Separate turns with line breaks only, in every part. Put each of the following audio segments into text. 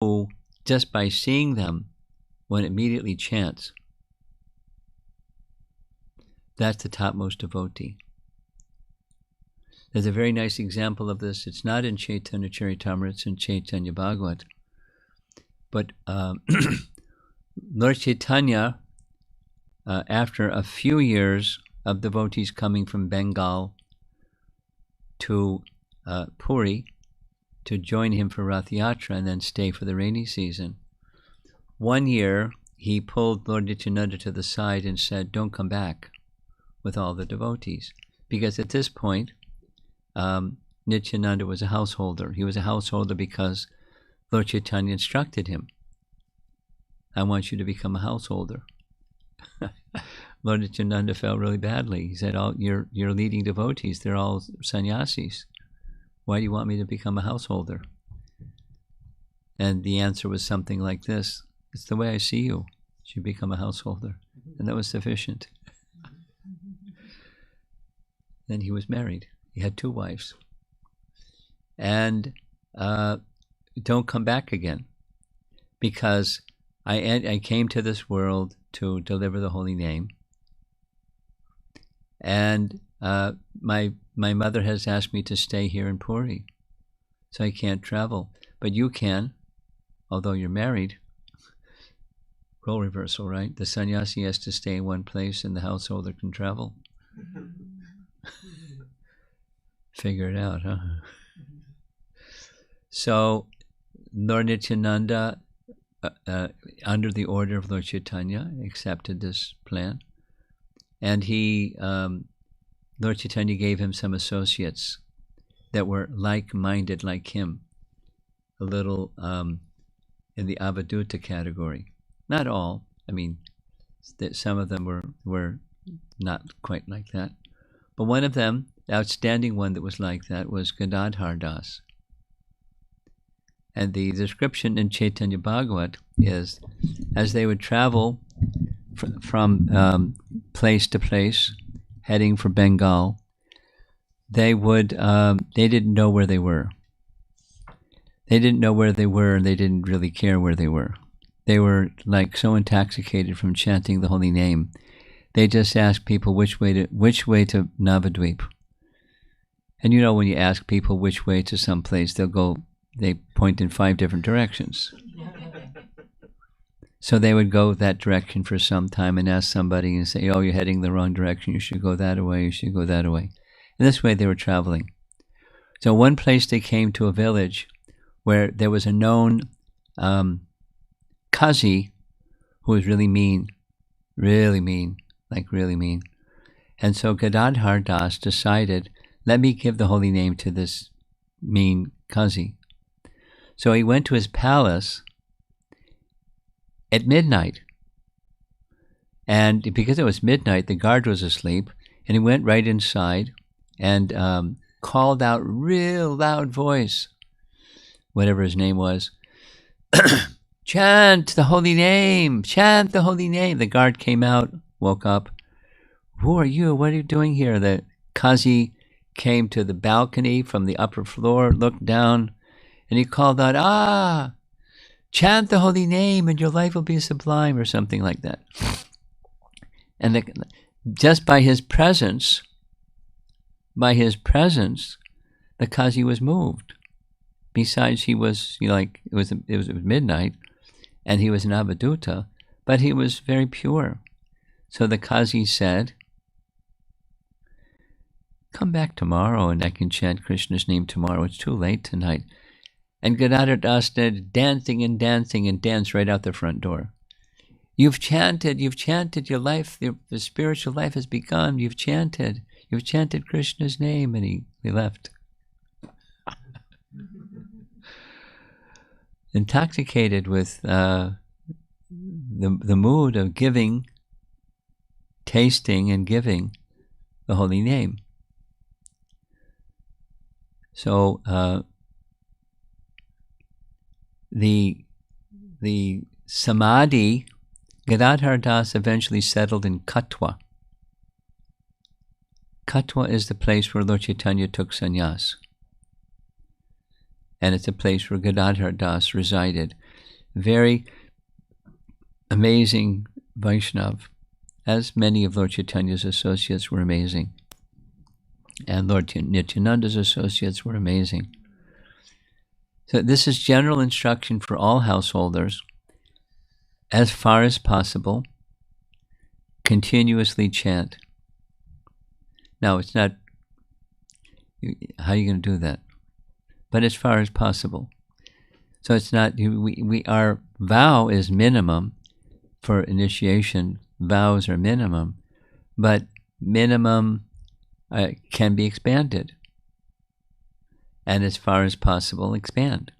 who, just by seeing them, one immediately chants. That's the topmost devotee. There's a very nice example of this. It's not in Caitanya Charitamrita, it's in Caitanya Bhagavat. But Lord Chaitanya, after a few years of devotees coming from Bengal to Puri to join him for Rath Yatra and then stay for the rainy season, one year he pulled Lord Nityananda to the side and said, "Don't come back with all the devotees." Because at this point, Nityananda was a householder. He was a householder because Lord Chaitanya instructed him, "I want you to become a householder." Lord Nityananda felt really badly. He said, "Oh, you're leading devotees. They're all sannyasis. Why do you want me to become a householder?" And the answer was something like this: "It's the way I see you. You should become a householder." And that was sufficient. Then he was married. He had 2 wives. And don't come back again, because I came to this world to deliver the holy name. And my mother has asked me to stay here in Puri, so I can't travel. But you can, although you're married. Role reversal, right? The sannyasi has to stay in one place and the householder can travel. Figure it out, huh? So Lord Nityananda, under the order of Lord Chaitanya, accepted this plan. And Lord Chaitanya gave him some associates that were like-minded like him, a little in the avaduta category. Not all. I mean, some of them were not quite like that. But one of them, the outstanding one that was like that, was Gadadhar Das. And the description in Caitanya Bhagavat is, as they would travel from place to place, heading for Bengal, they didn't know where they were. They didn't know where they were, and they didn't really care where they were. They were like so intoxicated from chanting the holy name. They just asked people which way to Navadvip. And you know, when you ask people which way to some place, they point in 5 different directions. So they would go that direction for some time and ask somebody and say, "Oh, you're heading the wrong direction. You should go that way. You should go that way." And this way they were traveling. So one place they came to a village where there was a known Kazi who was really mean, like really mean. And so Gadadhar Das decided, let me give the holy name to this mean Kazi. So he went to his palace at midnight. And because it was midnight, the guard was asleep, and he went right inside and called out real loud voice, whatever his name was, "Chant the holy name, chant the holy name." The guard came out, woke up. "Who are you? What are you doing here?" The Kazi came to the balcony from the upper floor, looked down, and he called out, "Ah, chant the holy name and your life will be sublime," or something like that. And just by his presence, the Kazi was moved. Besides, he was, it was midnight, and he was an avaduta, but he was very pure. So the Kazi said, "Come back tomorrow and I can chant Krishna's name tomorrow. It's too late tonight." And Gadadhar Das started dancing and danced right out the front door. You've chanted, your life, the spiritual life has begun. You've chanted Krishna's name." And he left. Intoxicated with the mood of giving, tasting and giving the holy name. So the samadhi, Gadadhar Das eventually settled in Katwa. Katwa is the place where Lord Chaitanya took sannyas. And it's a place where Gadadhar Das resided. very amazing Vaishnav, as many of Lord Chaitanya's associates were amazing. And Lord Nityananda's associates were amazing. So this is general instruction for all householders. As far as possible, continuously chant. Now, it's not, how are you going to do that? But as far as possible. So it's not, our vow is minimum for initiation. Vows are minimum, but minimum can be expanded. And as far as possible, expand.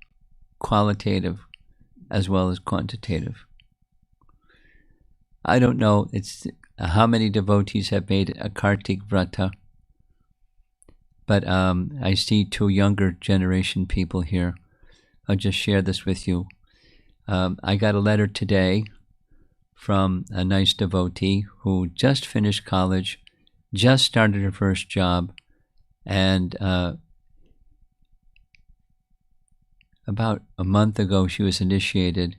Qualitative as well as quantitative. I don't know how many devotees have made a Kartik Vrata, but I see two younger generation people here. I'll just share this with you. I got a letter today from a nice devotee who just finished college, just started her first job, and about a month ago she was initiated,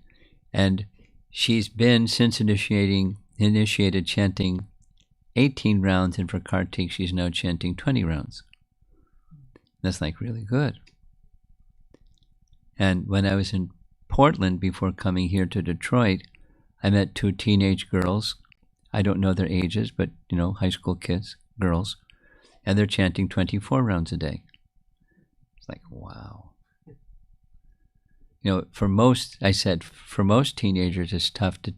and she's been, since initiated, chanting 18 rounds, and for Kartik she's now chanting 20 rounds. That's like really good. And when I was in Portland before coming here to Detroit, I met two teenage girls. I don't know their ages, but high school kids, girls, and they're chanting 24 rounds a day. It's like, wow. For most teenagers, it's tough to,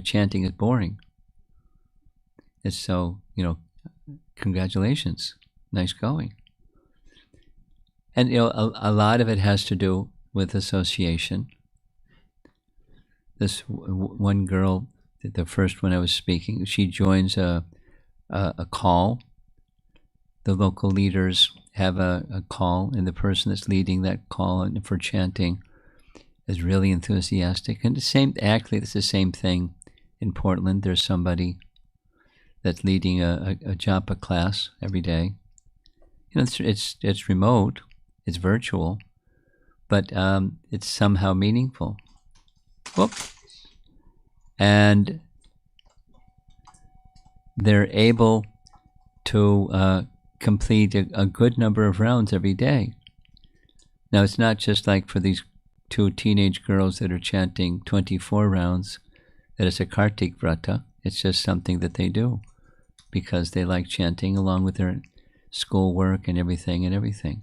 chanting is boring. It's so, congratulations, nice going. And, a lot of it has to do with association. This one girl, the first one I was speaking, she joins a call. The local leaders have a call, and the person that's leading that call for chanting is really enthusiastic. And it's the same thing in Portland. There's somebody that's leading a japa class every day. It's remote, it's virtual, but it's somehow meaningful. Whoop. And they're able to complete a good number of rounds every day. Now, it's not just like for these two teenage girls that are chanting 24 rounds that it's a Kartik Vrata. It's just something that they do because they like chanting along with their schoolwork and everything.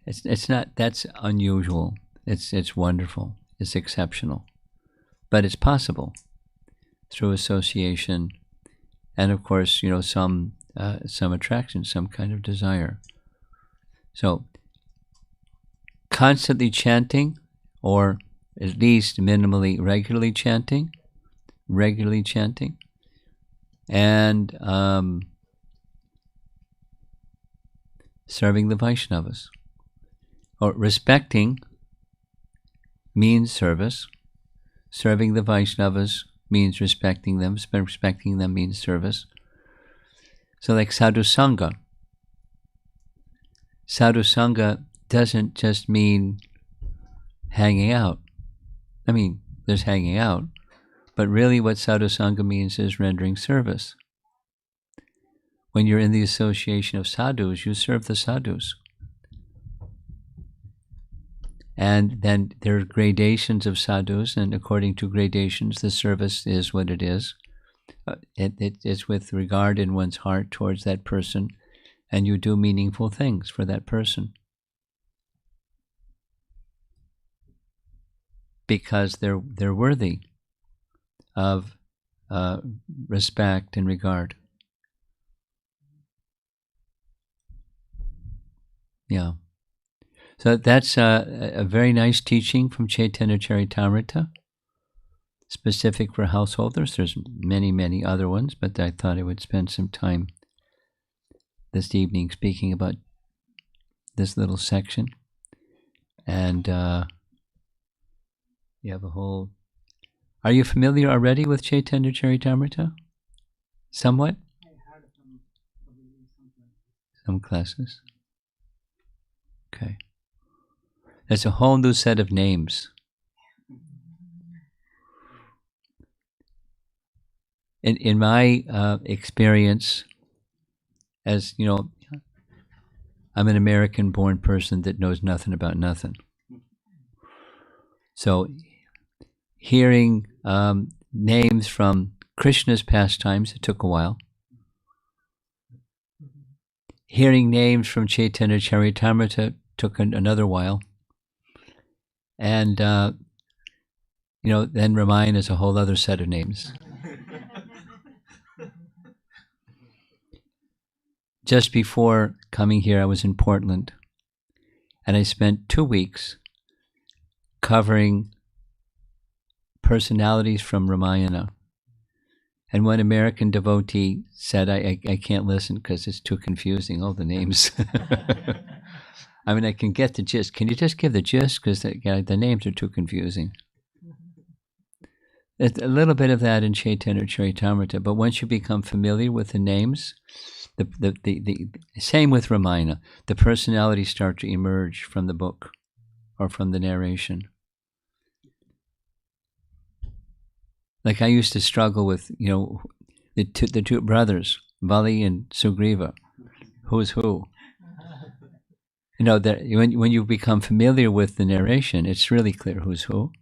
It's not, that's unusual. It's wonderful. It's exceptional. But it's possible through association and, of course, some attraction, some kind of desire. So constantly chanting, or at least minimally regularly chanting, and serving the Vaishnavas. Or respecting means service. Serving the Vaishnavas means respecting them. Respecting them means service. So like sadhu sangha. Sadhu sangha doesn't just mean hanging out. I mean, there's hanging out, but really what sadhu sangha means is rendering service. When you're in the association of sadhus, you serve the sadhus. And then there are gradations of sadhus, and according to gradations, the service is what it is. It's with regard in one's heart towards that person, and you do meaningful things for that person. Because they're worthy of respect and regard. Yeah. So that's a very nice teaching from Caitanya Charitamrita, specific for householders. There's many, many other ones, but I thought I would spend some time this evening speaking about this little section. And you have a whole... Are you familiar already with Caitanya Charitamrita? Somewhat? I had some classes. Okay. There's a whole new set of names In my experience, as you know, I'm an American-born person that knows nothing about nothing. So, hearing names from Krishna's pastimes, it took a while. Hearing names from Caitanya Charitamrita took another while. And, then Ramayana is a whole other set of names. Just before coming here, I was in Portland, and I spent 2 weeks covering personalities from Ramayana. And one American devotee said, I can't listen because it's too confusing, all the names. I mean, I can get the gist. Can you just give the gist? Because the names are too confusing. It's a little bit of that in Caitanya Charitamrita, but once you become familiar with the names, the same with Ramayana, the personalities start to emerge from the book or from the narration. Like I used to struggle with, the two brothers, Vali and Sugriva. Who's who? When you become familiar with the narration, it's really clear who's who.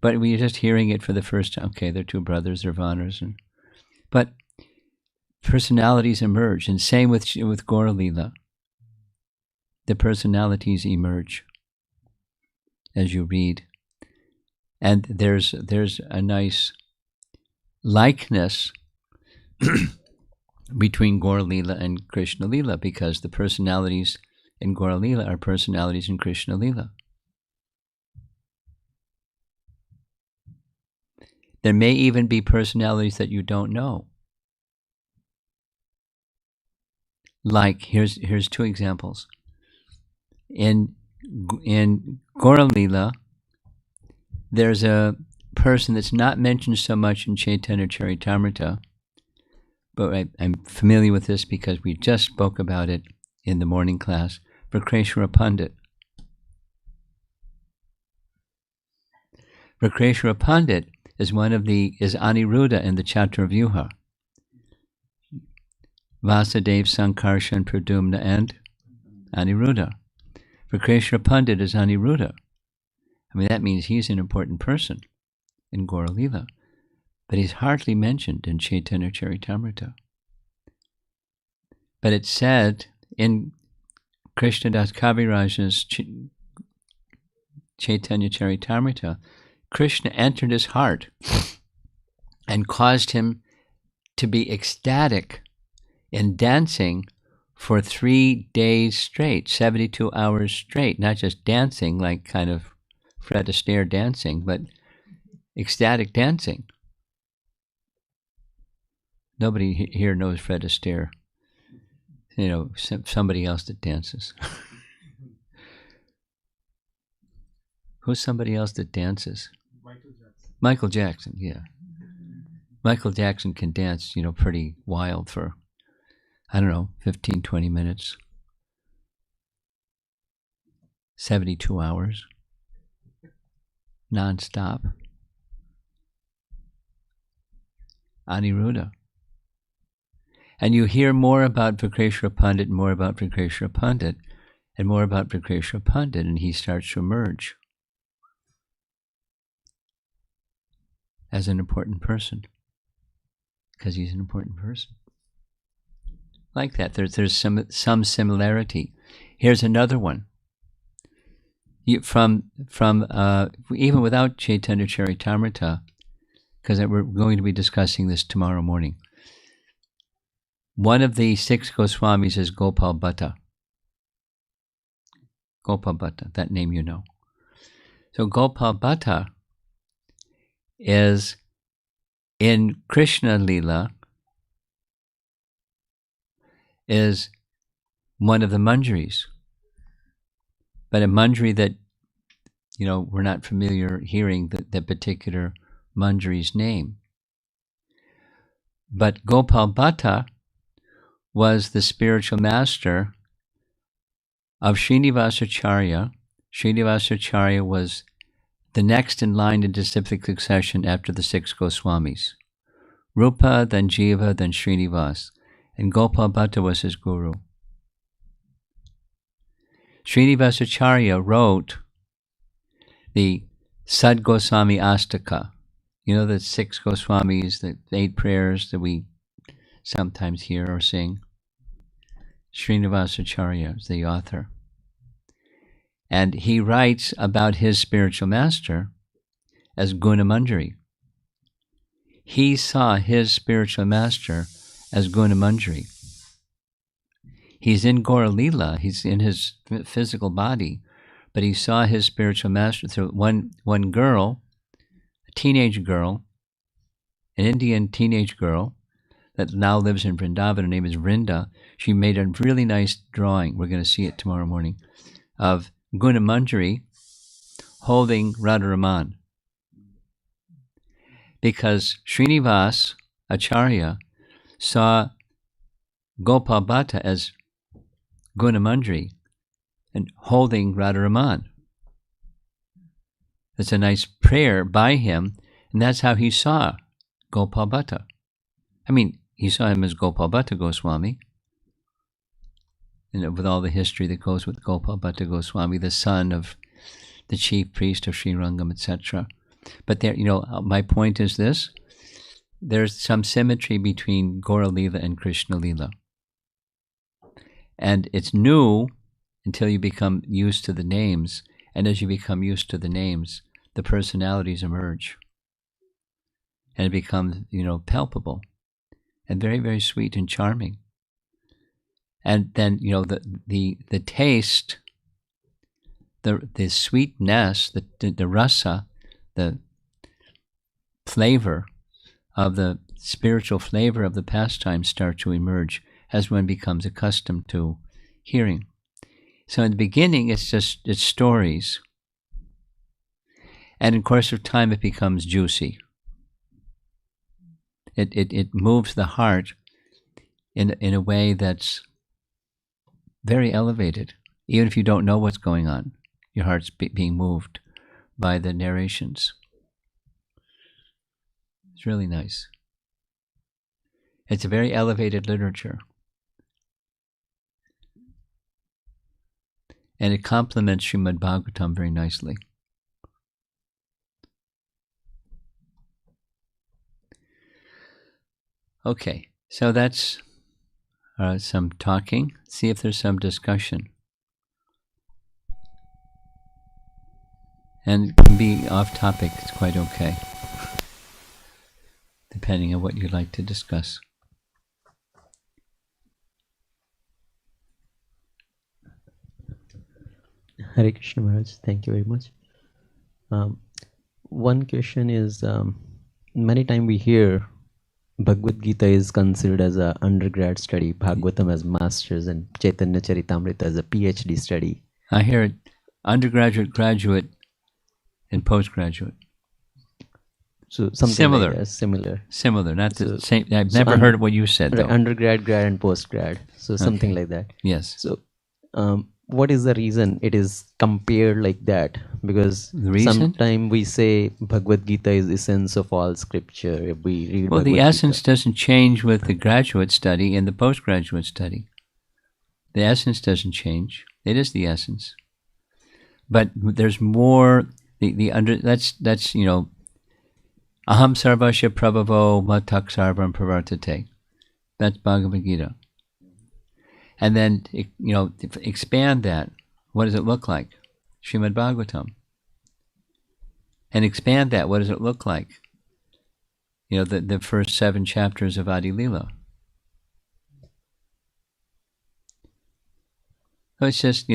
But when you're just hearing it for the first time, okay, they're two brothers, they're Vanas. But personalities emerge, and same with Gaura Lila. The personalities emerge as you read. And there's a nice likeness between Gaura Lila and Krishna Lila, because the personalities in Gaura Lila are personalities in Krishna Lila. There may even be personalities that you don't know. Like, here's two examples. In Gaura Lila, there's a person that's not mentioned so much in Caitanya Charitamrita, but I'm familiar with this because we just spoke about it in the morning class, Vrkreshwara Pandit. Vrkreshwara Pandit is is Aniruddha in the chapter of Vyuha. Vasudev, Sankarshan, Pradumna, and Aniruddha. Vrkreshwara Pandit is Aniruddha. I mean, that means he's an important person in Gaura Lila, but he's hardly mentioned in Caitanya Charitamrita. But it's said in Krishnadas Kaviraj's Caitanya Charitamrita, Krishna entered his heart and caused him to be ecstatic in dancing for 3 days straight, 72 hours straight, not just dancing like kind of Fred Astaire dancing, but ecstatic dancing. Nobody here knows Fred Astaire. Somebody else that dances. Who's somebody else that dances? Michael Jackson, yeah. Michael Jackson can dance, pretty wild for, 15, 20 minutes. 72 hours. Non-stop. Aniruddha. And you hear more about Vrkreshwara Pandit, more about Vrkreshwara Pandit, and more about Vrkreshwara Pandit, and he starts to emerge as an important person, because he's an important person. Like that, there's some similarity. Here's another one. From even without Caitanya Charitamrita, because we're going to be discussing this tomorrow morning. One of the 6 Goswamis is Gopal Bhatta. Gopal Bhatta, that name you know. So Gopal Bhatta is in Krishna Lila, is one of the manjaris. But a manjari that, we're not familiar hearing the particular manjari's name. But Gopal Bhatta was the spiritual master of Srinivasacharya. Srinivasacharya was the next in line in disciplic succession after the 6 Goswamis, Rupa, then Jiva, then Srinivas. And Gopal Bhatta was his guru. Srinivasacharya wrote the Sad Goswami Astaka. You know the 6 Goswamis, the 8 prayers that we sometimes hear or sing? Srinivasacharya is the author. And he writes about his spiritual master as Gunamanjari. He saw his spiritual master as Gunamanjari. He's in Gaura Lila, he's in his physical body, but he saw his spiritual master through one girl, a teenage girl, an Indian teenage girl that now lives in Vrindavan. Her name is Vrinda. She made a really nice drawing, we're going to see it tomorrow morning, of Gunamanjari holding Radharaman. Because Srinivas Acharya saw Gopal Bhatta as Gunamanjari and holding Radharaman. That's a nice prayer by him, and that's how he saw Gopal Bhatta. I mean, he saw him as Gopal Bhatta Goswami, and with all the history that goes with Gopal Bhatta Goswami, the son of the chief priest of Srirangam, etc. But there, my point is this: there's some symmetry between Gaura Lila and Krishna Lila. And it's new until you become used to the names. And as you become used to the names, the personalities emerge. And it becomes, palpable and very, very sweet and charming. And then, the taste, the sweetness, the rasa, the flavor of the spiritual flavor of the pastime start to emerge as one becomes accustomed to hearing. So in the beginning, it's stories. And in course of time, it becomes juicy. It moves the heart in a way that's very elevated. Even if you don't know what's going on, your heart's being moved by the narrations. It's really nice. It's a very elevated literature. And it complements Srimad Bhagavatam very nicely. Okay, so that's some talking. See if there's some discussion. And it can be off topic, it's quite okay, depending on what you'd like to discuss.
Hare Krishna Maharaj, thank you very much. One question is, many times we hear Bhagavad Gita is considered as an undergrad study, Bhagavatam as master's, and Caitanya Charitamrita as a PhD study.
I hear it undergraduate, graduate, and postgraduate.
So something
similar,
like that,
similar, not the same. I've never heard what you said, though.
Undergrad, grad, and postgrad. So something like that.
Yes.
So, what is the reason it is compared like that? Because sometimes we say Bhagavad Gita is the essence of all scripture. If we read
the essence doesn't change with the graduate study and the postgraduate study. The essence doesn't change. It is the essence. But there's more. That's Aham sarvasya prabhavo matak sarvam pravartate. That's Bhagavad Gita. And then, expand that. What does it look like? Srimad Bhagavatam. And expand that. What does it look like? The first 7 chapters of Adi Lila. So it's just,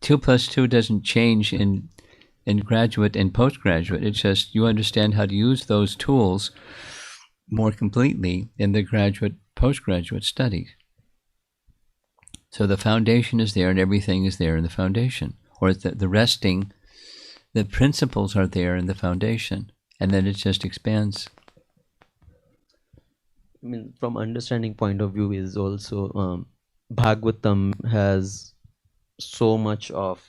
2 plus 2 doesn't change in graduate and postgraduate. It's just you understand how to use those tools more completely in the graduate, postgraduate studies. So the foundation is there and everything is there in the foundation. Or the resting, the principles are there in the foundation. And then it just expands.
I mean, from understanding point of view is also Bhagavatam has so much of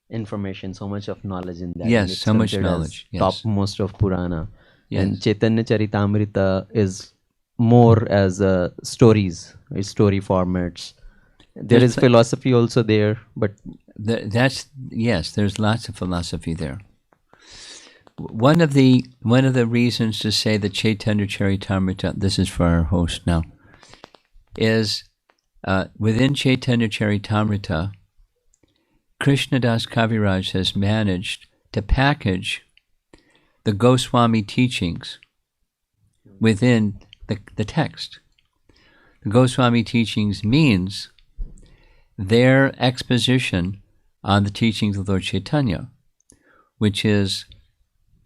information, so much of knowledge in that.
Yes, so much knowledge. Yes.
Topmost of Purana. And
Yes.
Caitanya Charitamrita is more as stories, story formats. There is philosophy also there, but
yes, there's lots of philosophy there. One of the reasons to say that Caitanya Charitamrita, this is for our host now, is within Caitanya Charitamrita, Krishnadas Kaviraj has managed to package the Goswami teachings within the text. The Goswami teachings means their exposition on the teachings of Lord Chaitanya, which is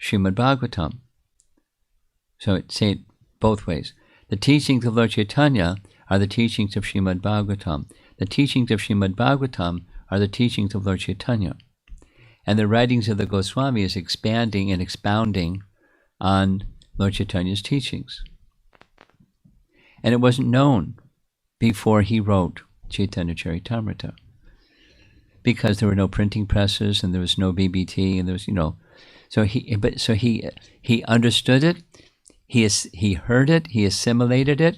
Srimad Bhagavatam. So say it both ways. The teachings of Lord Chaitanya are the teachings of Srimad Bhagavatam. The teachings of Srimad Bhagavatam are the teachings of Lord Chaitanya. And the writings of the Goswami is expanding and expounding on Lord Chaitanya's teachings. And it wasn't known before he wrote Caitanya Charitamrita, because there were no printing presses and there was no BBT and there was, so he understood it, he heard it, he assimilated it,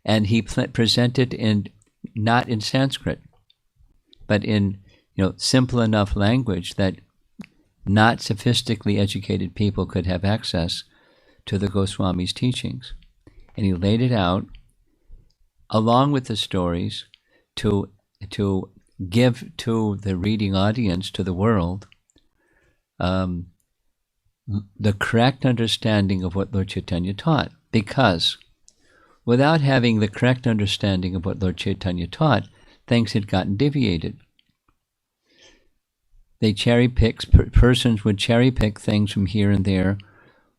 and he presented not in Sanskrit, but in simple enough language that not sophistically educated people could have access to the Goswami's teachings. And he laid it out along with the stories to give to the reading audience, to the world, the correct understanding of what Lord Chaitanya taught. Because without having the correct understanding of what Lord Chaitanya taught, things had gotten deviated. They persons would cherry pick things from here and there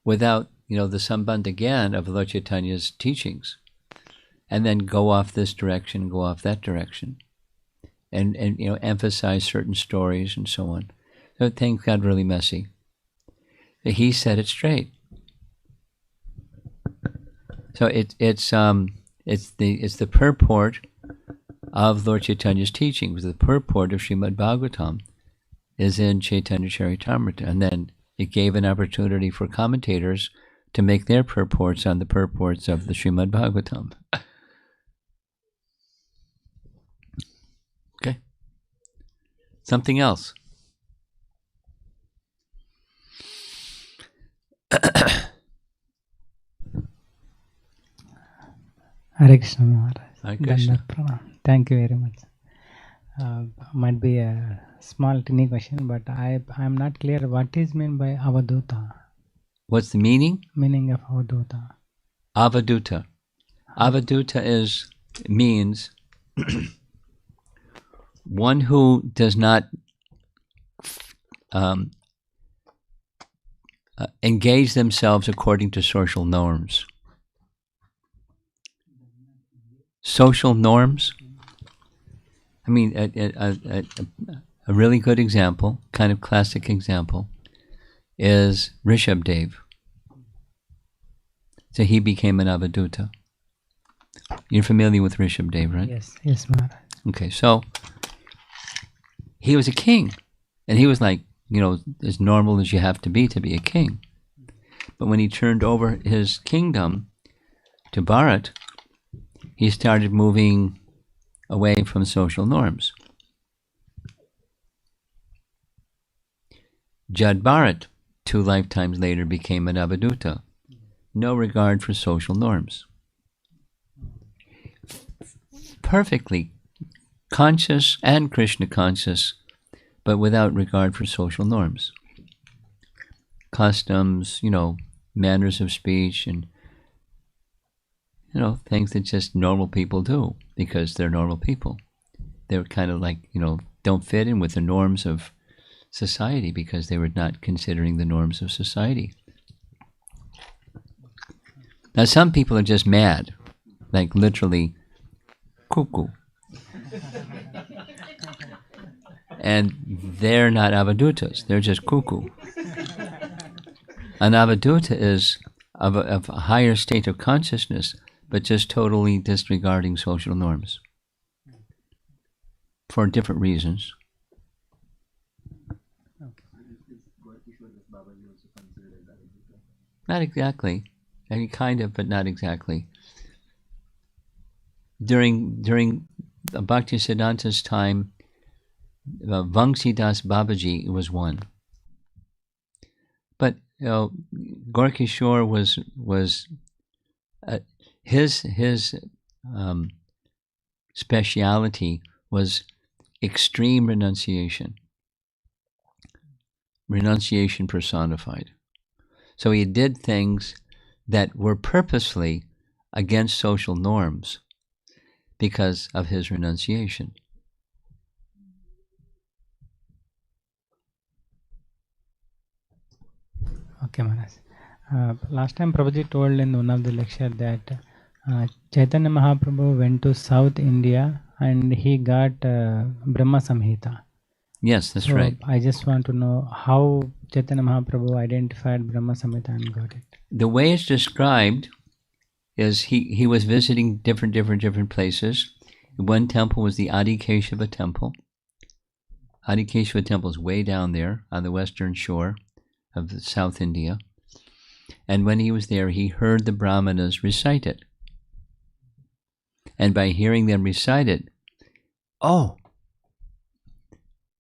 without, the sambandh again of Lord Chaitanya's teachings, and then go off this direction, go off that direction, and emphasize certain stories and so on. So things got really messy. He set it straight. So it's the purport of Lord Chaitanya's teachings. The purport of Srimad Bhagavatam is in Caitanya Charitamrita, and then it gave an opportunity for commentators to make their purports on the purports of the Srimad Bhagavatam. Okay. Something else.
Hare Krishna Maharaj.
Hare Krishna.
Thank you very much. Might be a small tiny question, but I'm not clear what is meant by avaduta.
What's the meaning?
Meaning of avaduta.
Avaduta. Avaduta means one who does not engage themselves according to social norms. Social norms? I mean, a really good example, kind of classic example, is Rishabdev. So he became an avaduta. You're familiar with Rishabdev, right?
Yes, Maharaj.
Okay, so he was a king, and he was like, as normal as you have to be a king. But when he turned over his kingdom to Bharat, he started moving away from social norms. Jad Bharat, 2 lifetimes later, became an avaduta. No regard for social norms. Perfectly conscious and Krishna conscious, but without regard for social norms. Customs, manners of speech, and things that just normal people do because they're normal people. They're kind of like, don't fit in with the norms of society because they were not considering the norms of society. Now, some people are just mad, like literally cuckoo. And they're not avadutas, they're just cuckoo. An avaduta is of a higher state of consciousness, but just totally disregarding social norms for different reasons. Not exactly. I mean, kind of, but not exactly. During Bhaktisiddhanta's time, Vangsidas Babaji was one. But Gorkishore was his speciality was extreme renunciation personified. So he did things that were purposely against social norms because of his renunciation.
Okay, Maharaj. Last time Prabhuji told in one of the lecture that Chaitanya Mahaprabhu went to South India and he got Brahma Samhita.
Yes, that's right.
I just want to know how Chaitanya Mahaprabhu identified Brahma Samhita and got it.
The way it's described is he was visiting different places. One temple was the Adi Keshava temple. Adi Keshava temple is way down there on the western shore of South India. And when he was there, he heard the Brahmanas recite it. And by hearing them recite it, oh,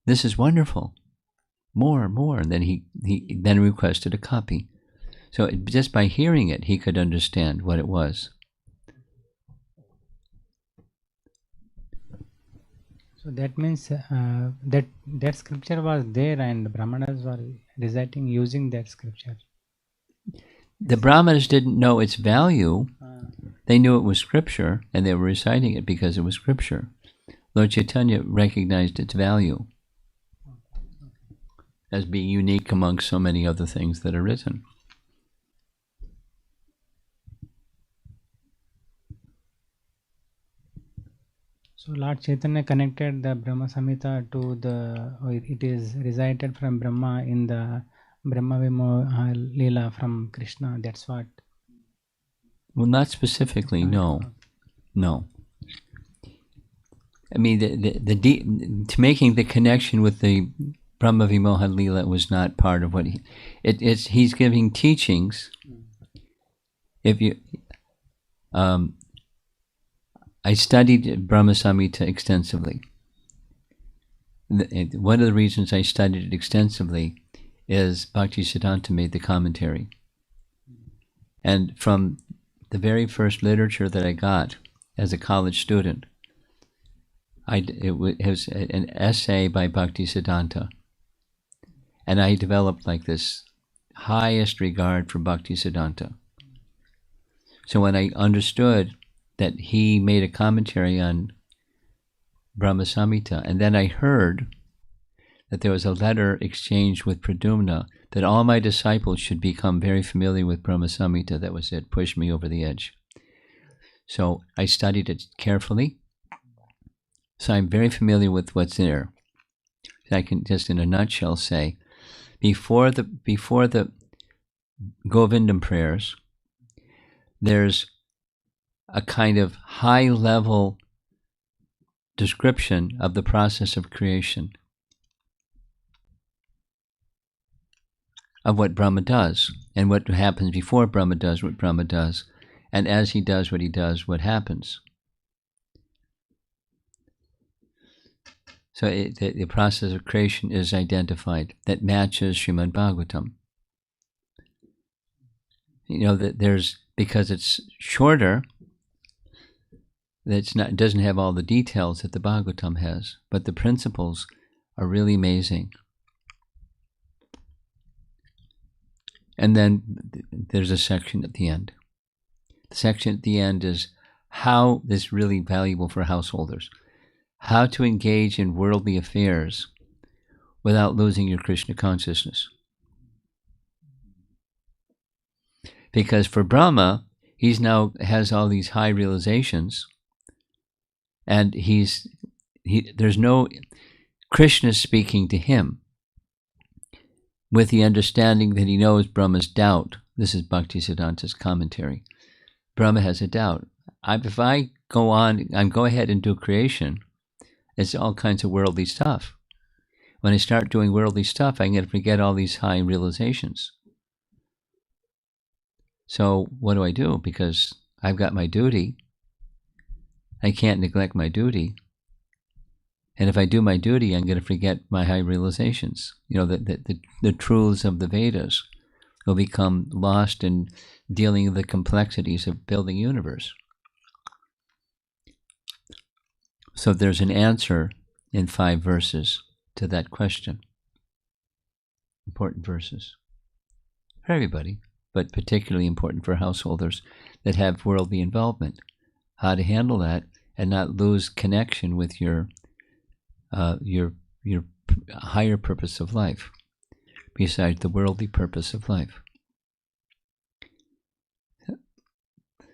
this is wonderful. More. And then he then requested a copy. So just by hearing it, he could understand what it was.
So that means that scripture was there and the Brahmanas were reciting using that scripture.
The Brahmanas didn't know its value. They knew it was scripture and they were reciting it because it was scripture. Lord Chaitanya recognized its value as being unique among so many other things that are written.
So Lord Chaitanya connected the Brahma Samhita to it is recited from Brahma in the Brahma Vimoha Leela from Krishna. That's what.
Well, not specifically, no. I mean, to making the connection with the Brahma Vimoha Leela was not part of what he's giving teachings. If you, I studied Brahma Samhita extensively. One of the reasons I studied it extensively is Bhaktisiddhanta made the commentary. And from the very first literature that I got as a college student, it was an essay by Bhaktisiddhanta. And I developed like this highest regard for Bhaktisiddhanta. So when I understood that he made a commentary on Brahma Samhita, and then I heard that there was a letter exchanged with Pradyumna that all my disciples should become very familiar with Brahma Samhita. That was it, pushed me over the edge. So I studied it carefully. So I'm very familiar with what's there. I can just in a nutshell say, before the Govindam prayers, there's a kind of high-level description of the process of creation, of what Brahma does, and what happens before Brahma does what Brahma does, and as he does, what happens. So the process of creation is identified that matches Srimad Bhagavatam. You know that because it's shorter, it doesn't have all the details that the Bhagavatam has, but the principles are really amazing. And then there's a section at the end. The section at the end is how this is really valuable for householders. How to engage in worldly affairs without losing your Krishna consciousness. Because for Brahma, he's now has all these high realizations, and there's no Krishna speaking to him with the understanding that he knows Brahma's doubt. This is Bhaktisiddhanta's commentary. Brahma has a doubt. If I go on and go ahead and do creation, it's all kinds of worldly stuff. When I start doing worldly stuff, I'm going to forget all these high realizations. So what do I do? Because I've got my duty. I can't neglect my duty. And if I do my duty, I'm going to forget my high realizations. The truths of the Vedas will become lost in dealing with the complexities of building universe. So there's an answer in 5 verses to that question. Important verses for everybody, but particularly important for householders that have worldly involvement. How to handle that and not lose connection with your higher purpose of life, besides the worldly purpose of life.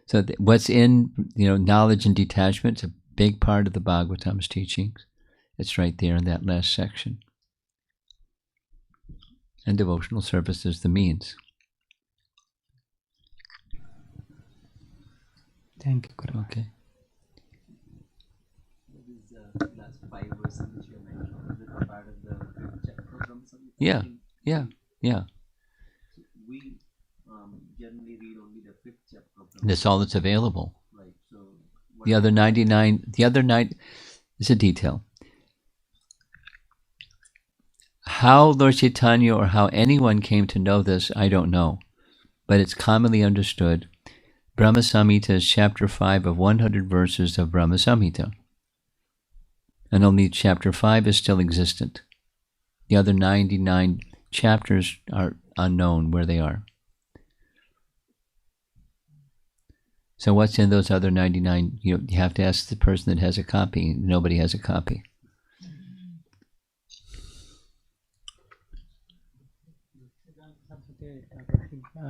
So what's in knowledge and detachment is a big part of the Bhagavatam's teachings. It's right there in that last section. And devotional service is the means.
Thank you, Guru.
Okay.
Last 5 verses which you mentioned, is it part of the program?
Yeah.
We generally read only the 5th chapter.
That's all that's available.
Right. So
The other 9, is a detail. How Lord Chaitanya or how anyone came to know this, I don't know. But it's commonly understood. Brahma Samhita is chapter 5 of 100 verses of Brahma Samhita. And only chapter 5 is still existent. The other 99 chapters are unknown where they are. So what's in those other 99? You have to ask the person that has a copy. Nobody has a copy.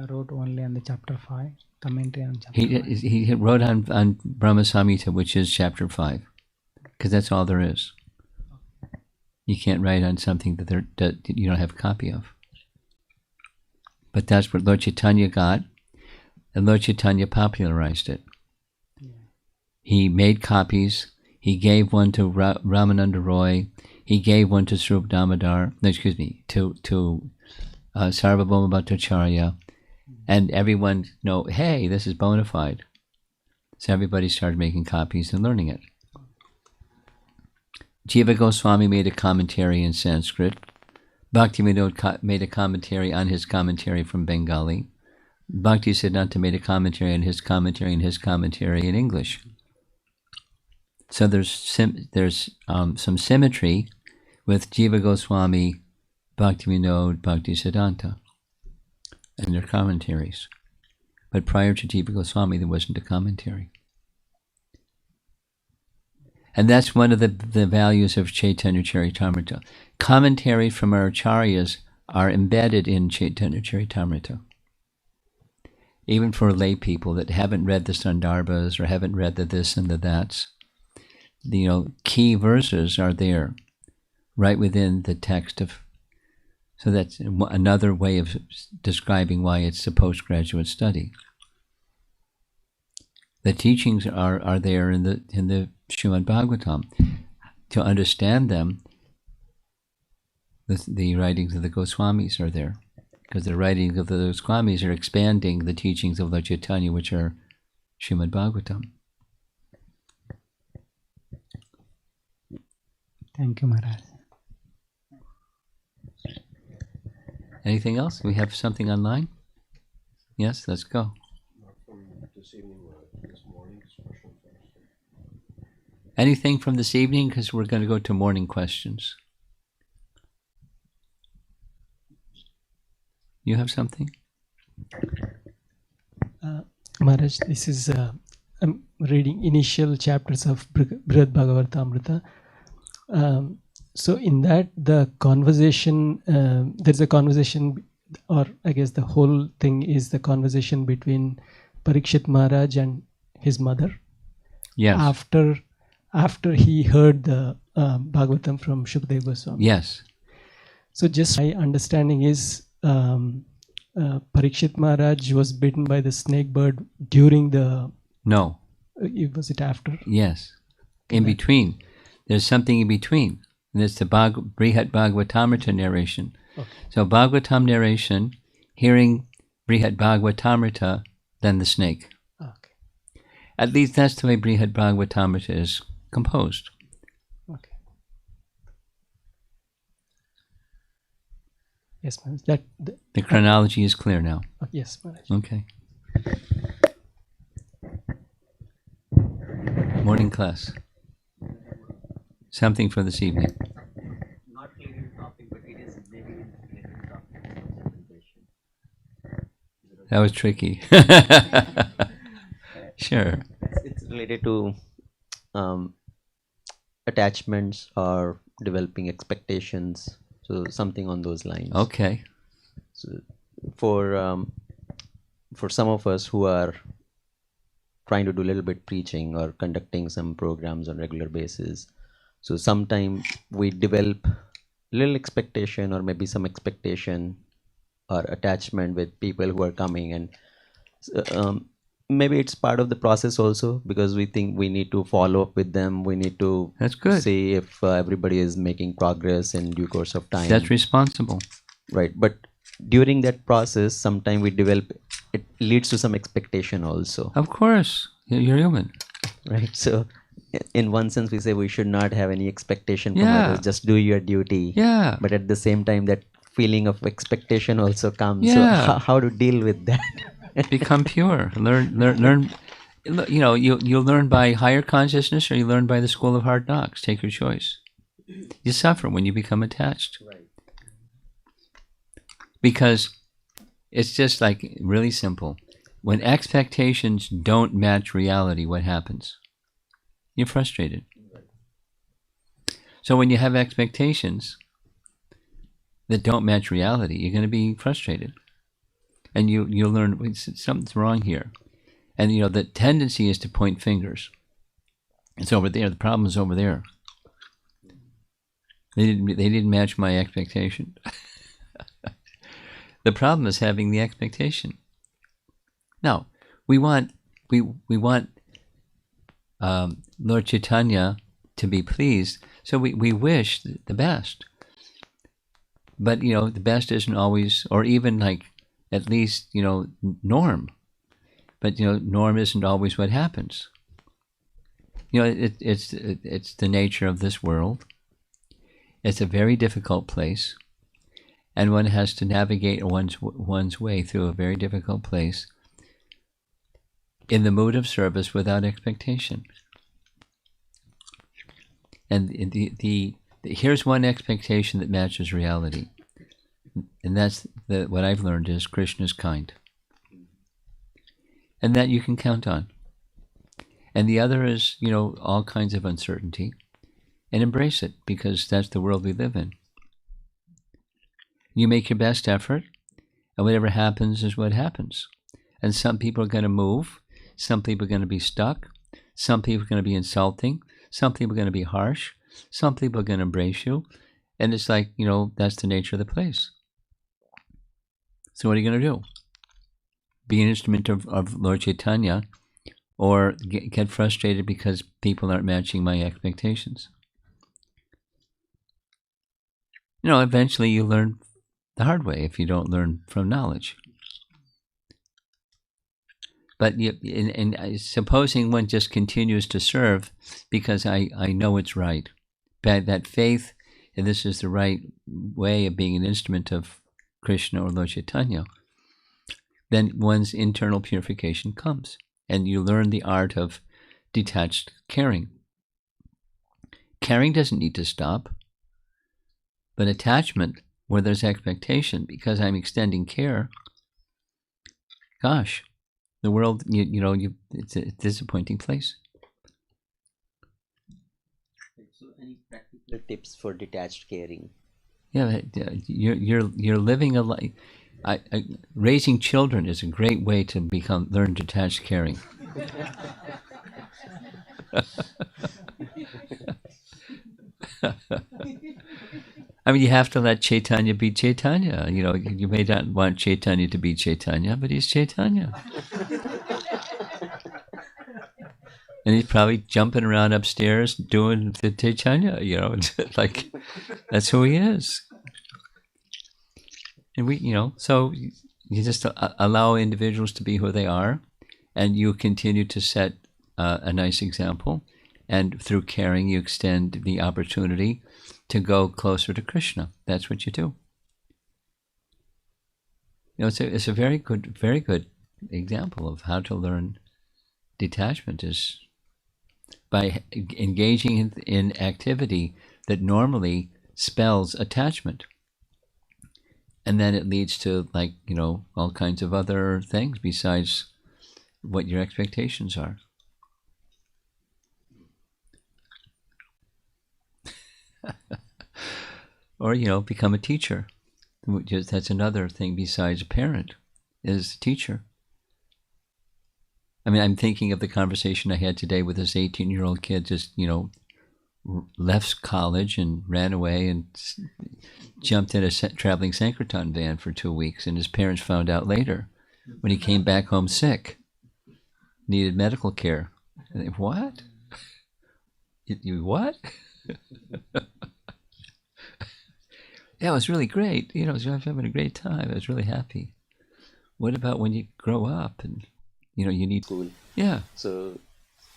Wrote only on the chapter 5, commentary on chapter 5.
He wrote on Brahma Samhita, which is chapter 5, because that's all there is. You can't write on something that you don't have a copy of. But that's what Lord Chaitanya got, and Lord Chaitanya popularized it. Yeah. He made copies. He gave one to Ramananda Roy. He gave one to Swarup Damodar. No, excuse me, to Sarvabhauma Bhattacharya. And everyone know, hey, this is bona fide. So everybody started making copies and learning it. Jiva Goswami made a commentary in Sanskrit. Bhaktivinoda made a commentary on his commentary from Bengali. Bhaktisiddhanta made a commentary on his commentary and his commentary in English. So there's some symmetry with Jiva Goswami, Bhaktivinoda, Bhaktisiddhanta, and their commentaries. But prior to Jiva Goswami, there wasn't a commentary. And that's one of the values of Caitanya Charitamrita. Commentaries from our acharyas are embedded in Caitanya Charitamrita. Even for lay people that haven't read the Sandarbhas or haven't read the this and the that's, key verses are there, right within the text of. So that's another way of describing why it's a postgraduate study. The teachings are there in the Srimad Bhagavatam. To understand them, the writings of the Goswamis are there, because the writings of the Goswamis are expanding the teachings of Lord Chaitanya, which are Srimad Bhagavatam.
Thank you, Maharaj.
Anything else? We have something online? Yes, let's go. Anything from this evening? Because we're going to go to morning questions. You have something?
Maharaj, this is I'm reading initial chapters of Brihad Bhagavatamrita. So in that, the conversation, there's a conversation, or I guess the whole thing is the conversation between Parikshit Maharaj and his mother.
Yes.
After he heard the Bhagavatam from Shukdev Goswami.
Yes.
So just my understanding is Parikshit Maharaj was bitten by the snake bird during the...
No.
Was it after?
Yes. In between. There's something in between. And it's the Brihad Bhagavatamrita narration. Okay. So Bhagavatam narration, hearing Brihad Bhagavatamrita than the snake.
Okay.
At least that's the way Brihad Bhagavatamrita is composed.
Okay. Yes, Maharaj.
The chronology is clear now.
Yes, Maharaj.
Okay. Morning class. Something for this evening.
Not related topic, but it is maybe related topic.
That was tricky. Sure.
It's related to attachments or developing expectations. So something on those lines.
Okay.
So for some of us who are trying to do a little bit preaching or conducting some programs on regular basis, so sometimes we develop little expectation or maybe some expectation or attachment with people who are coming, and maybe it's part of the process also, because we think we need to follow up with them, we need to
That's good.
see if everybody is making progress in due course of time.
That's responsible.
Right, but during that process sometimes we develop, it leads to some expectation also,
Of course. You're human.
right? So in one sense we say we should not have any expectation from
Yeah.
others, just do your duty.
Yeah.
But at the same time that feeling of expectation also comes.
Yeah.
So how to deal with that?
Become pure. Learn. You know, you'll learn by higher consciousness, or you learn by the school of hard knocks. Take your choice. You suffer when you become attached.
Right.
Because it's just like really simple. When expectations don't match reality, what happens? You're frustrated. So when you have expectations that don't match reality, you're going to be frustrated. And you'll learn something's wrong here. And you know, the tendency is to point fingers. It's over there. The problem is over there. They didn't match my expectation. The problem is having the expectation. Now, we want Lord Chaitanya to be pleased, so we wish the best. But you know, the best isn't always, or even like at least norm. But norm isn't always what happens. It's the nature of this world. It's a very difficult place, and one has to navigate one's way through a very difficult place in the mood of service without expectation. And here's one expectation that matches reality, and that's what I've learned is Krishna's kind, and that you can count on. And the other is all kinds of uncertainty, and embrace it, because that's the world we live in. You make your best effort, and whatever happens is what happens. And some people are going to move, some people are going to be stuck, some people are going to be insulting, some people are going to be harsh, some people are going to embrace you, and it's like, that's the nature of the place. So what are you going to do? Be an instrument of Lord Chaitanya, or get frustrated because people aren't matching my expectations? Eventually you learn the hard way if you don't learn from knowledge. But supposing one just continues to serve because I know it's right, that faith, and this is the right way of being an instrument of Krishna or Lord Chaitanya, then one's internal purification comes, and you learn the art of detached caring. Caring doesn't need to stop, but attachment, where there's expectation, because I'm extending care, gosh, the world, it's a disappointing place.
So any practical tips for detached caring?
Yeah, you're living a life. Raising children is a great way to learn detached caring. I mean, you have to let Chaitanya be Chaitanya. You may not want Chaitanya to be Chaitanya, but he's Chaitanya. And he's probably jumping around upstairs doing the Chaitanya, like that's who he is. And so you just allow individuals to be who they are, and you continue to set a nice example, and through caring you extend the opportunity to go closer to Krishna. That's what you do. It's a very good example of how to learn detachment, is by engaging in activity that normally spells attachment. And then it leads to, all kinds of other things besides what your expectations are. Or, become a teacher. That's another thing besides a parent, is a teacher. I mean, I'm thinking of the conversation I had today with this 18-year-old kid, just, left college and ran away and jumped in a traveling Sankirtan van for 2 weeks, and his parents found out later when he came back home sick, needed medical care. And they, what? You what? Yeah, it was really great. I was having a great time. I was really happy. What about when you grow up and, you need...
School.
Yeah.
So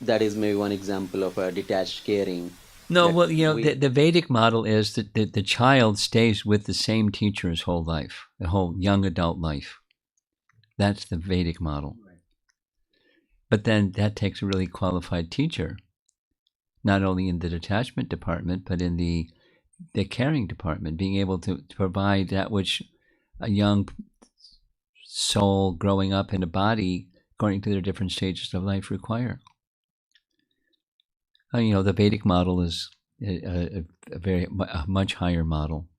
that is maybe one example of a detached caring.
No, well, the Vedic model is that the child stays with the same teacher his whole life, the whole young adult life. That's the Vedic model. But then that takes a really qualified teacher, not only in the detachment department, but in the caring department, being able to provide that which a young soul growing up in a body, according to their different stages of life, require. The Vedic model is a much higher model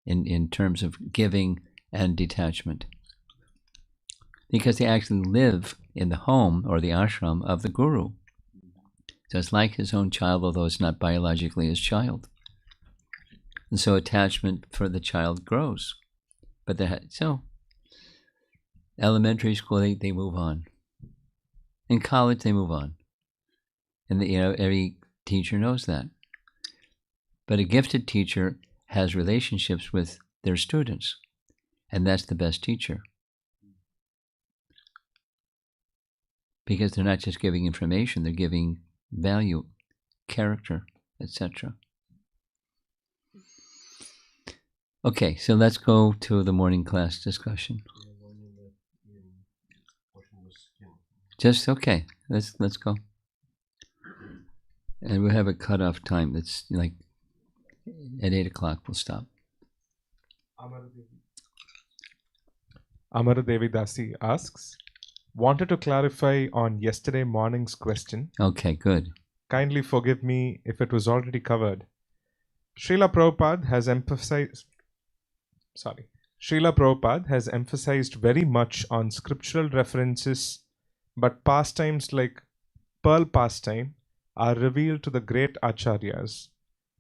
in terms of giving and detachment, because they actually live in the home or the ashram of the guru. So it's like his own child, although it's not biologically his child. And so attachment for the child grows. But so elementary school, they move on. In college, they move on. And every teacher knows that. But a gifted teacher has relationships with their students, and that's the best teacher. Because they're not just giving information, they're giving value, character, etc. Okay, so let's go to the morning class discussion. Just okay. Let's go. And we'll have a cutoff time. It's like at 8 o'clock. We'll stop.
Amaradevi Dasi asks, wanted to clarify on yesterday morning's question.
Okay, good.
Kindly forgive me if it was already covered. Srila Prabhupada has emphasized very much on scriptural references, but pastimes like Pearl Pastime are revealed to the great acharyas,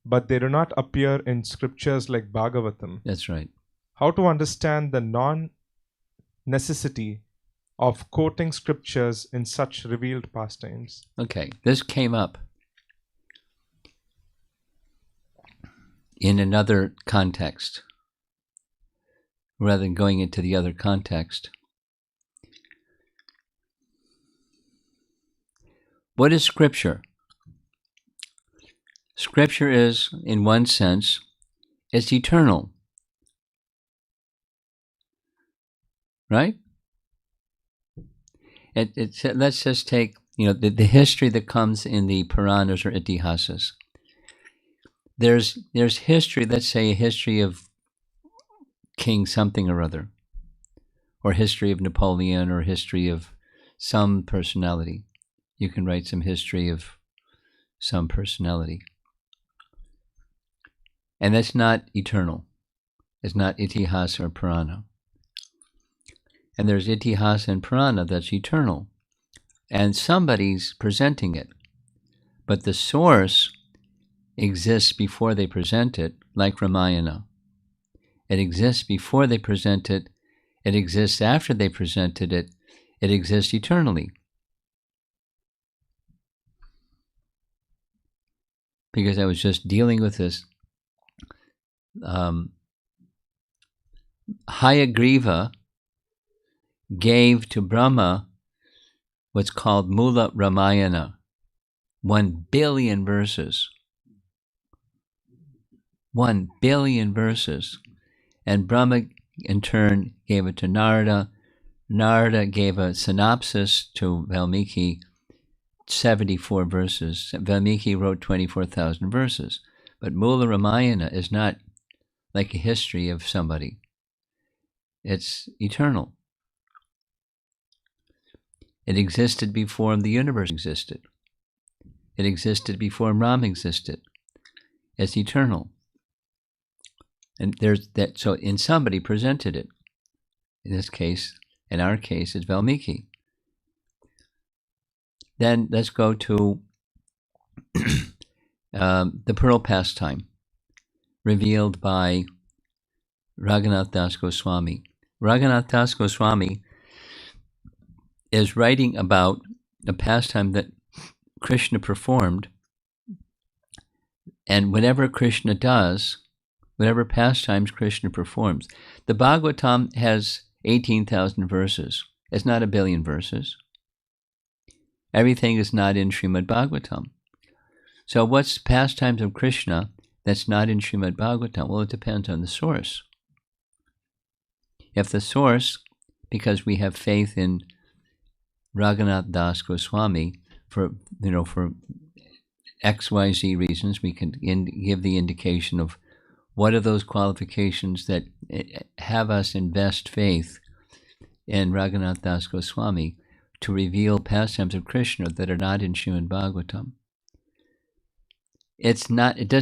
but they do not appear in scriptures like Bhagavatam.
That's right.
How to understand the non-necessity of quoting scriptures in such revealed pastimes?
Okay, this came up in another context. Rather than going into the other context. What is Scripture? Scripture is, in one sense, it's eternal. Right? Let's just take, the history that comes in the Puranas or Itihasas. There's history, let's say a history of King something or other, or history of Napoleon, or history of some personality. You can write some history of some personality. And that's not eternal. It's not Itihasa or Purana. And there's Itihasa and Purana that's eternal. And somebody's presenting it. But the source exists before they present it, like Ramayana. It exists before they present it. It exists after they presented it. It exists eternally. Because I was just dealing with this. Hayagriva gave to Brahma what's called Mula Ramayana, 1 billion verses. 1 billion verses. And Brahma, in turn, gave it to Narada. Narada gave a synopsis to Valmiki, 74 verses. Valmiki wrote 24,000 verses. But Mula Ramayana is not like a history of somebody. It's eternal. It existed before the universe existed. It existed before Ram existed. It's eternal. And there's that. So in somebody presented it. In this case, in our case, it's Valmiki. Then let's go to the Pearl Pastime, revealed by Raganath Das Goswami. Raganath Das Goswami is writing about a pastime that Krishna performed, and whatever Krishna does, whatever pastimes Krishna performs. The Bhagavatam has 18,000 verses. It's not 1 billion verses. Everything is not in Srimad Bhagavatam. So what's pastimes of Krishna that's not in Srimad Bhagavatam? Well, it depends on the source. If the source, because we have faith in Raghunath Das Goswami, for XYZ reasons, we can give the indication of what are those qualifications that have us invest faith in Raghunath Das Goswami to reveal pastimes of Krishna that are not in Srimad Bhagavatam. In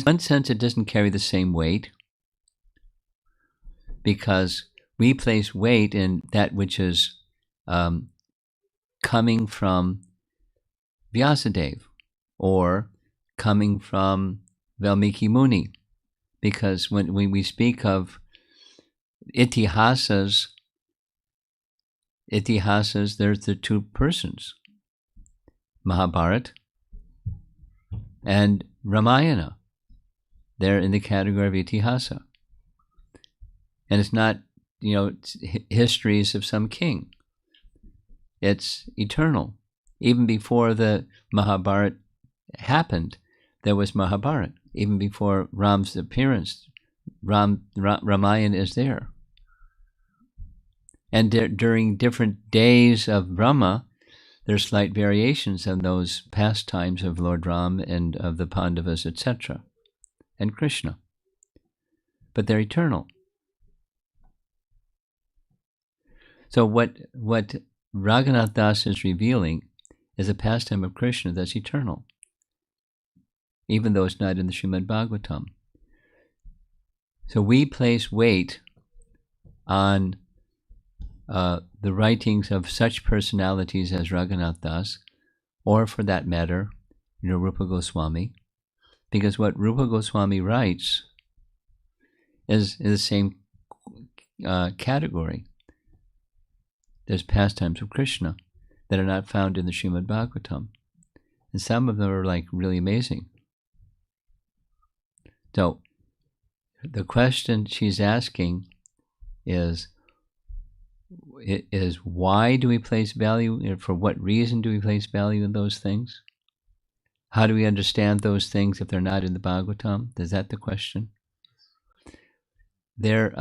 one sense, it doesn't carry the same weight, because we place weight in that which is coming from Vyasadeva or coming from Valmiki Muni. Because when we speak of itihasas, there's the two persons, Mahabharata and Ramayana. They're in the category of itihasa. And it's not, histories of some king. It's eternal. Even before the Mahabharata happened, there was Mahabharata. Even before Ram's appearance, Ramayana is there. And during different days of Brahma, there's slight variations on those pastimes of Lord Ram and of the Pandavas, etc., and Krishna. But they're eternal. So what Raghunath Das is revealing is a pastime of Krishna that's eternal, even though it's not in the Srimad Bhagavatam. So we place weight on the writings of such personalities as Raghunath Das, or for that matter, Rupa Goswami, because what Rupa Goswami writes is in the same category. There's pastimes of Krishna that are not found in the Srimad Bhagavatam, and some of them are like really amazing. So the question she's asking is why do we place value, for what reason do we place value in those things? How do we understand those things if they're not in the Bhagavatam? Is that the question? They're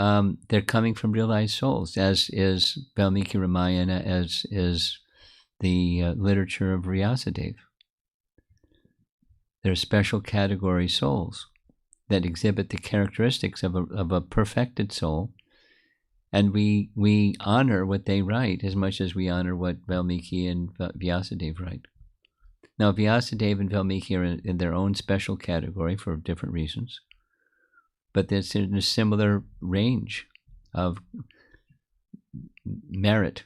coming from realized souls, as is Valmiki Ramayana, as is the literature of Vyasadeva. They're special category souls that exhibit the characteristics of a perfected soul, and we honor what they write as much as we honor what Valmiki and Vyasadeva write. Now, Vyasadeva and Valmiki are in their own special category for different reasons, but it's in a similar range of merit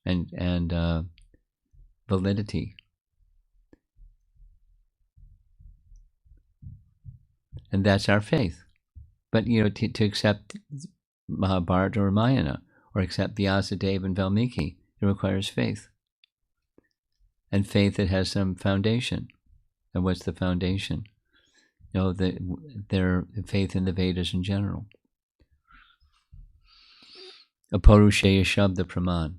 and validity. And that's our faith. But, to accept Mahabharata or Ramayana, or accept Vyasadeva and Valmiki, it requires faith. And faith that has some foundation. And what's the foundation? Their faith in the Vedas in general. Aparusheya Shabda Praman.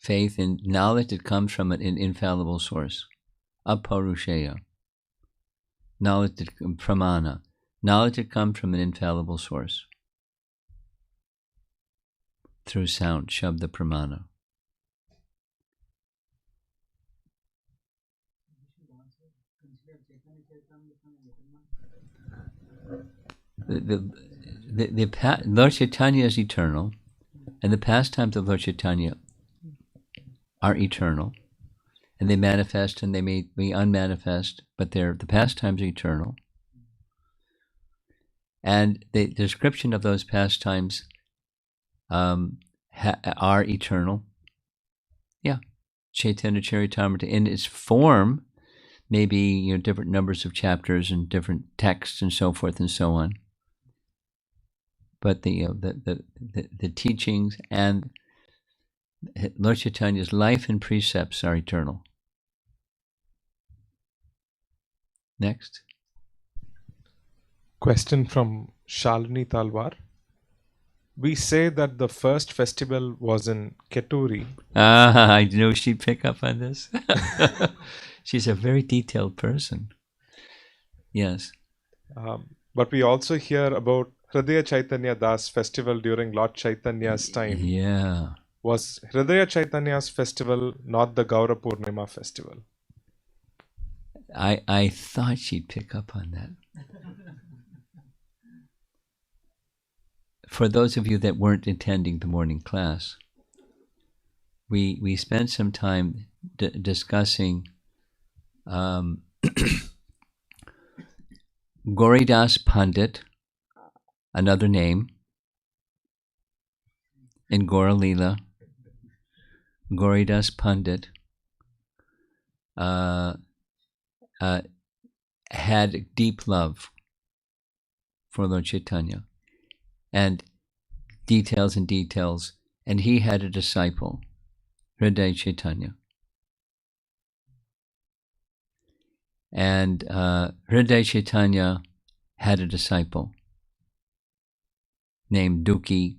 faith in knowledge that comes from an infallible source. Aparusheya. Knowledge that pramana. Knowledge that comes from an infallible source. Through sound, shabda pramana. Lord Chaitanya is eternal, and the pastimes of Lord Chaitanya are eternal, and they manifest and they may be unmanifest, but the pastimes are eternal. And the description of those pastimes are eternal. Yeah, Caitanya Charitamrita in its form, maybe different numbers of chapters and different texts and so forth and so on. But the teachings and Lord Chaitanya's life and precepts are eternal. Next.
Question from Shalini Talwar. We say that the first festival was in Keturi.
I knew she'd pick up on this. She's a very detailed person. Yes.
But we also hear about Hridaya Chaitanya Das festival during Lord Chaitanya's time.
Yeah.
Was Hridaya Chaitanya's festival not the Gaura Purnima festival?
I thought she'd pick up on that. For those of you that weren't attending the morning class, we spent some time discussing Gauridas Pandit, another name, in Gaura Leela. Gauridas Pandit had deep love for Lord Chaitanya, and details, and he had a disciple, Hridaya Chaitanya. And Hridaya Chaitanya had a disciple named Dukhi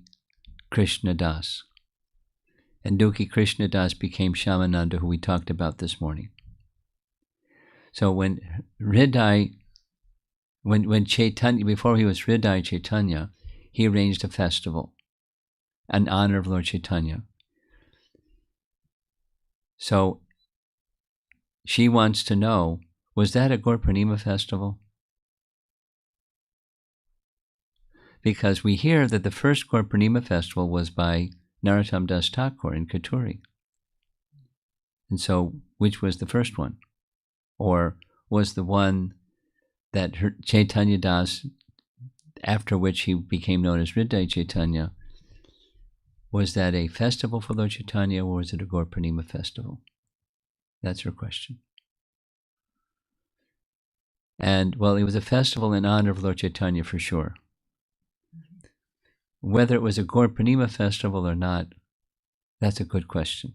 Krishna Das. And Dukhi Krishna Das became Shyamananda, who we talked about this morning. So when Chaitanya, before he was Hridaya Chaitanya, he arranged a festival in honor of Lord Chaitanya. So she wants to know, was that a Gaur Purnima festival? Because we hear that the first Gaur Purnima festival was by Narottam Das Thakur in Katuri. And so, which was the first one? Or was the one that Chaitanya Das, after which he became known as Hridaya Chaitanya, was that a festival for Lord Chaitanya, or was it a Gaur Purnima festival? That's her question. And, well, it was a festival in honor of Lord Chaitanya for sure. Whether it was a Gaur Purnima festival or not, that's a good question.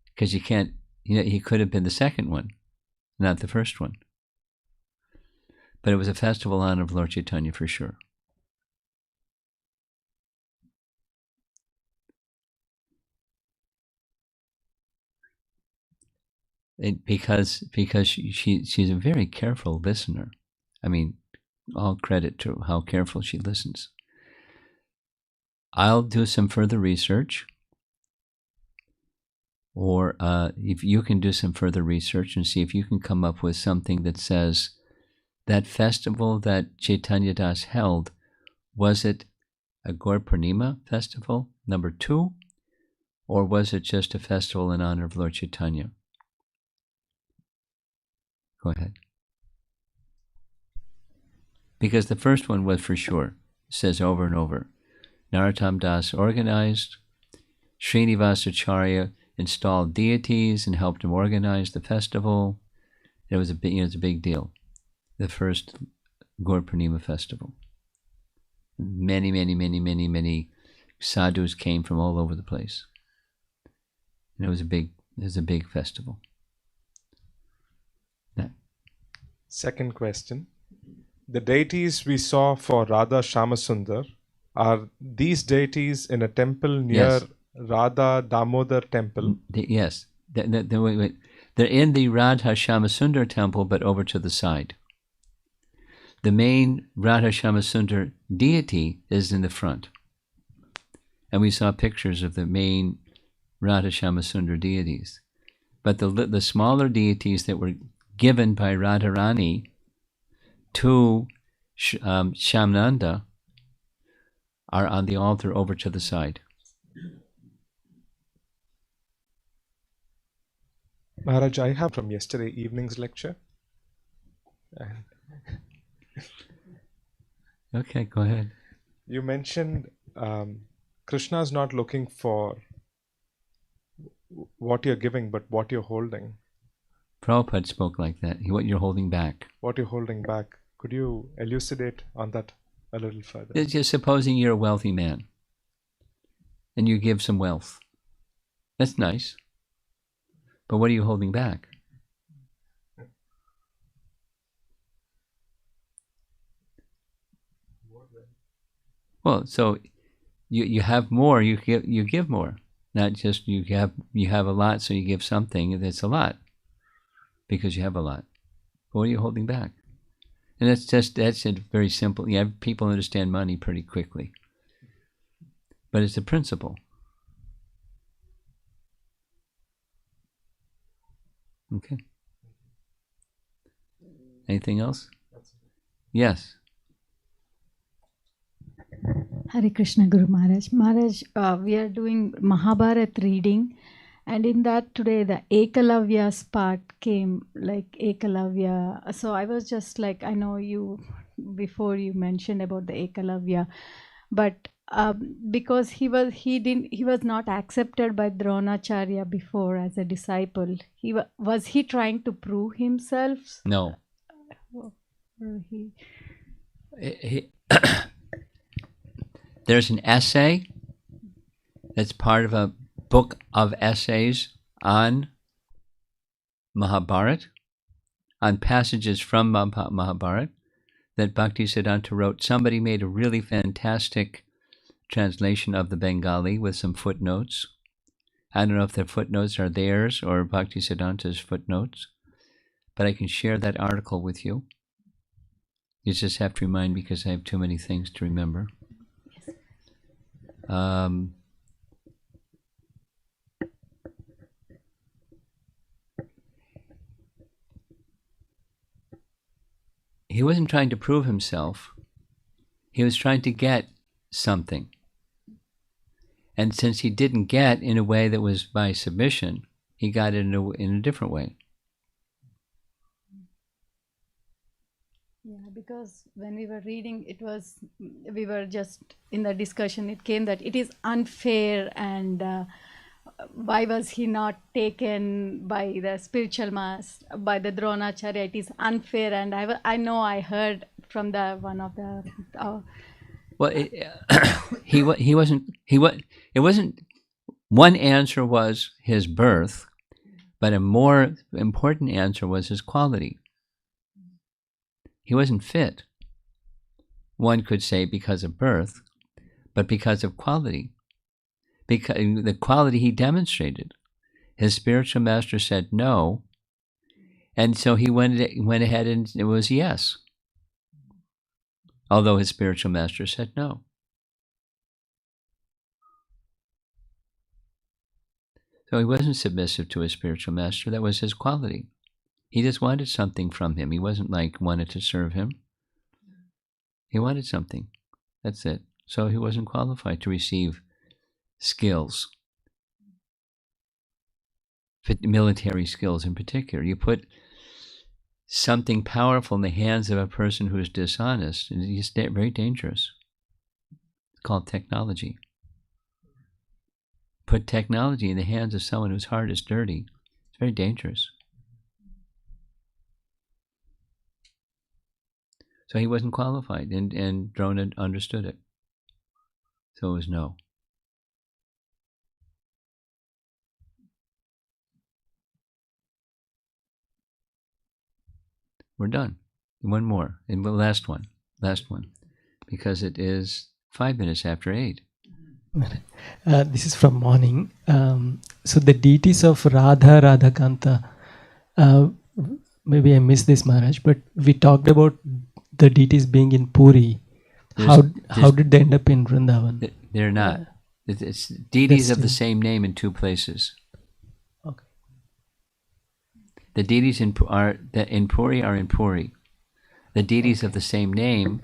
Because you can't, he could have been the second one, not the first one. But it was a festival in honor of Lord Chaitanya for sure. Because she's a very careful listener. I mean, all credit to how careful she listens. I'll do some further research, or if you can do some further research and see if you can come up with something that says that festival that Chaitanya Das held, was it a Gaur Purnima festival, number 2, or was it just a festival in honor of Lord Chaitanya? Go ahead. Because the first one was for sure, it says over and over. Narottam Das organized, Srinivasacharya installed deities and helped him organize the festival. It was a big deal. The first Gaur Purnima festival. Many sadhus came from all over the place. And it was a big festival. Now,
second question. The deities we saw for Radha Shamasundar, are these deities in a temple near Radha Damodar temple.
Yes. Wait. They're in the Radha Shamasundar temple, but over to the side. The main Radha Shamasundar deity is in the front. And we saw pictures of the main Radha Shamasundar deities. But the smaller deities that were given by Radharani to Shamnanda are on the altar over to the side.
Maharaj, I have from yesterday evening's lecture.
Okay, go ahead.
You mentioned Krishna is not looking for what you're giving, but what you're holding.
Prabhupada spoke like that. What you're holding back.
What you're holding back. Could you elucidate on that a little further?
It's just supposing you're a wealthy man and you give some wealth. That's nice. But what are you holding back? Well, so you have more, you give more. Not just you have a lot, so you give something that's a lot because you have a lot. But what are you holding back? And that's it, very simple. Yeah, people understand money pretty quickly, but it's a principle. Okay. Anything else? Yes.
Hare Krishna Guru Maharaj. Maharaj, we are doing Mahabharata reading, and in that today the Ekalavya's part came, like Ekalavya. So I was just like, I know you, before you mentioned about the Ekalavya, but because he was not accepted by Dronacharya before as a disciple. Was he trying to prove himself?
No. There's an essay that's part of a book of essays on Mahabharata, on passages from Mahabharata that Bhaktisiddhanta wrote. Somebody made a really fantastic translation of the Bengali with some footnotes. I don't know if the footnotes are theirs or Bhaktisiddhanta's footnotes, but I can share that article with you. You just have to remind me because I have too many things to remember. He wasn't trying to prove himself. He was trying to get something. And since he didn't get in a way that was by submission, he got it in a different way.
Yeah, because when we were reading, we were just in the discussion, it came that it is unfair, and why was he not taken by the spiritual master, by the Dronacharya? It is unfair, and I know I heard from the one of the.
Well, it wasn't. One answer was his birth, but a more important answer was his quality. He wasn't fit. One could say because of birth, but because of quality. Because the quality he demonstrated. His spiritual master said no, and so he went ahead and it was yes. Although his spiritual master said no. So he wasn't submissive to his spiritual master. That was his quality. He just wanted something from him. He wasn't like wanted to serve him. He wanted something. That's it. So he wasn't qualified to receive skills, military skills in particular. You put something powerful in the hands of a person who is dishonest, and it's very dangerous. It's called technology. Put technology in the hands of someone whose heart is dirty. It's very dangerous. So he wasn't qualified, and Drona understood it. So it was no. We're done. One more, and the last one, because it is 5 minutes after 8.
This is from morning. So the deities of Radha, Radhakantha, maybe I missed this, Maharaj, but we talked about the deities being in Puri. How did they end up in Vrindavan?
They're not. It's deities of the same name in two places.
Okay.
The deities in Puri are in Puri. The deities of the same name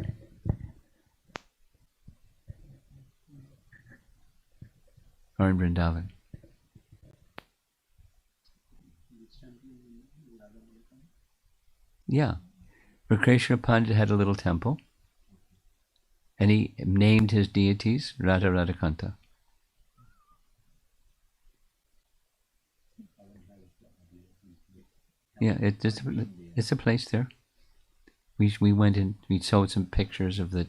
are in Vrindavan. Yeah. Rakreshwara Pandit had a little temple, and he named his deities Radha, Radhakantha. Yeah, it's a place there. We went in, we saw some pictures of the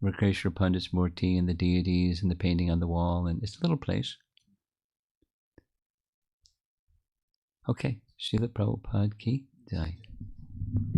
Rakreshwara Pandit's Murti and the deities and the painting on the wall, and it's a little place. Okay, Srila Prabhupada ki jai.